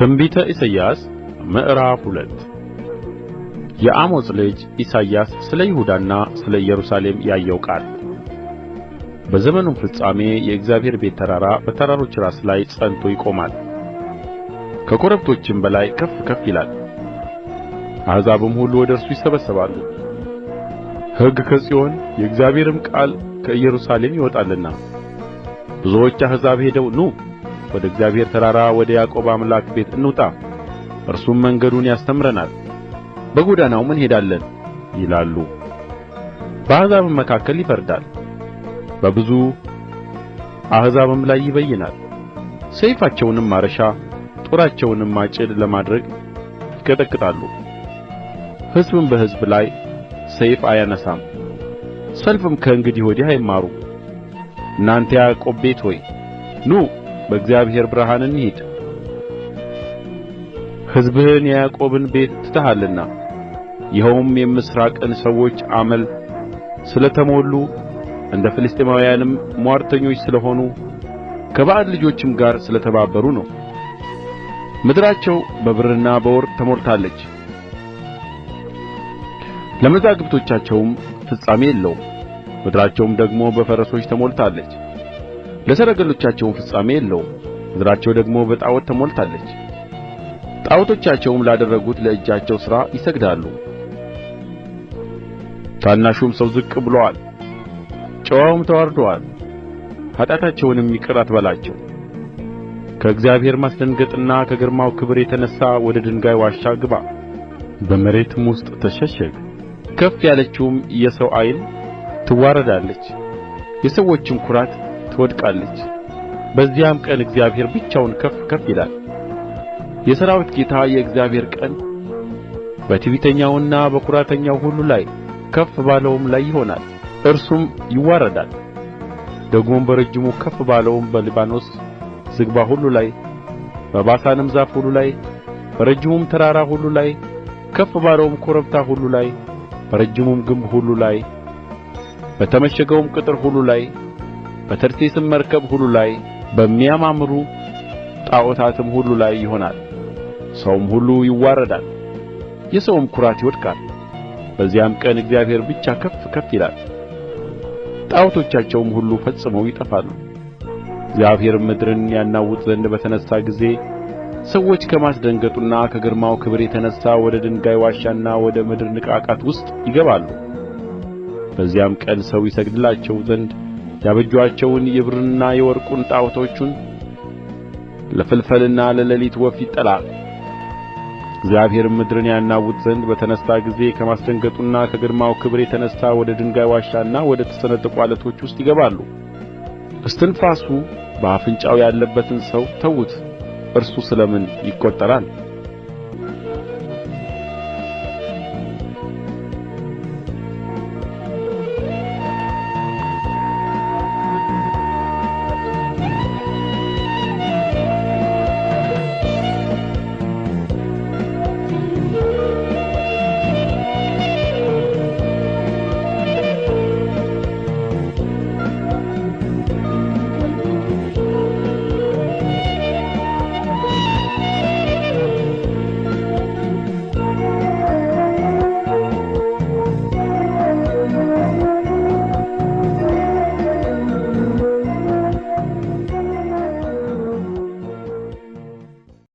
ትንቢተ ኢሳይያስ ምዕራፍ 2 የአሞጽ ልጅ ኢሳይያስ ስለ ይሁዳና ስለ ኢየሩሳሌም ያየው ቃል። በዘመኑም ፍጻሜ የእግዚአብሔር ቤት ተራራ በተራሮች ራስ ላይ ጸንቶ ይቆማል፣ ከኮረብቶችም በላይ ከፍ ከፍ ይላል። አሕዛብም ሁሉ ወደ እርሱ ይሰበሰባሉ። ሕግ ከጽዮን የእግዚአብሔርም ቃል ከኢየሩሳሌም ይወጣልና ብዙዎች አሕዛብ ሄደው ኑ ወደ እግዚአብሔር ተራራ ወደ ያዕቆብ አምላክ ቤት እንውጣ፣ እርሱም መንገዱን ያስተምረናል፣ በጎዳናውም እንሄዳለን ይላሉ። በአሕዛብም መካከል ይፈርዳል፣ በብዙ አሕዛብም ላይ ይበይናል። ሰይፋቸውንም ማረሻ ጦራቸውንም ማጭድ ለማድረግ ይቀጠቅጣሉ። ሕዝብም በሕዝብ ላይ ሰይፍ አያነሣም፣ ሰልፍም ከእንግዲህ ወዲህ አይማሩም። እናንተ የያዕቆብ ቤት ሆይ ኑ በእግዚአብሔር ብርሃን እንሂድ። ሕዝብህን የያዕቆብን ቤት ትተሃልና፣ ይኸውም የምሥራቅን ሰዎች አመል ስለ ተሞሉ እንደ ፍልስጥኤማውያንም ምዋርተኞች ስለ ሆኑ ከባዕድ ልጆችም ጋር ስለ ተባበሩ ነው። ምድራቸው በብርና በወርቅ ተሞልታለች፣ ለመዛግብቶቻቸውም ፍጻሜ የለውም። ምድራቸውም ደግሞ በፈረሶች ተሞልታለች፣ ለሰረገሎቻቸውም ፍጻሜ የለውም። ምድራቸው ደግሞ በጣዖት ተሞልታለች፣ ጣዖቶቻቸውም ላደረጉት ለእጃቸው ሥራ ይሰግዳሉ። ታናሹም ሰው ዝቅ ብሎአል፣ ጨዋውም ተዋርዶአል። ኃጢአታቸውንም ይቅር አትበላቸው። ከእግዚአብሔር ማስደንገጥና ከግርማው ክብር የተነሣ ወደ ድንጋይ ዋሻ ግባ፣ በመሬትም ውስጥ ተሸሸግ። ከፍ ያለችውም የሰው ዓይን ትዋረዳለች፣ የሰዎችም ኵራት ትወድቃለች። በዚያም ቀን እግዚአብሔር ብቻውን ከፍ ከፍ ይላል። የሠራዊት ጌታ የእግዚአብሔር ቀን በትዕቢተኛውና በኵራተኛው ሁሉ ላይ ከፍ ባለውም ላይ ይሆናል። እርሱም ይዋረዳል። ደግሞም በረጅሙ ከፍ ባለውም በሊባኖስ ዝግባ ሁሉ ላይ፣ በባሳንም ዛፍ ሁሉ ላይ፣ በረጅሙም ተራራ ሁሉ ላይ፣ ከፍ ባለውም ኮረብታ ሁሉ ላይ፣ በረጅሙም ግንብ ሁሉ ላይ፣ በተመሸገውም ቅጥር ሁሉ ላይ፣ በተርሴስም መርከብ ሁሉ ላይ፣ በሚያማምሩ ጣዖታትም ሁሉ ላይ ይሆናል። ሰውም ሁሉ ይዋረዳል፣ የሰውም ኵራት ይወድቃል። በዚያም ቀን እግዚአብሔር ብቻ ከፍ ከፍ ይላል፣ ጣዖቶቻቸውም ሁሉ ፈጽመው ይጠፋሉ። እግዚአብሔርም ምድርን ያናውጥ ዘንድ በተነሣ ጊዜ ሰዎች ከማስደንገጡና ከግርማው ክብር የተነሣ ወደ ድንጋይ ዋሻና ወደ ምድር ንቃቃት ውስጥ ይገባሉ። በዚያም ቀን ሰው ይሰግድላቸው ዘንድ ያበጁአቸውን የብርንና የወርቁን ጣዖቶቹን ለፍልፈልና ለሌሊት ወፍ ይጥላል። እግዚአብሔርም ምድርን ያናውጥ ዘንድ በተነሣ ጊዜ ከማስደንገጡና ከግርማው ክብር የተነሣ ወደ ድንጋይ ዋሻና ወደ ተሰነጠቁ ዓለቶች ውስጥ ይገባሉ። እስትንፋሱ በአፍንጫው ያለበትን ሰው ተዉት፣ እርሱ ስለ ምን ይቈጠራል?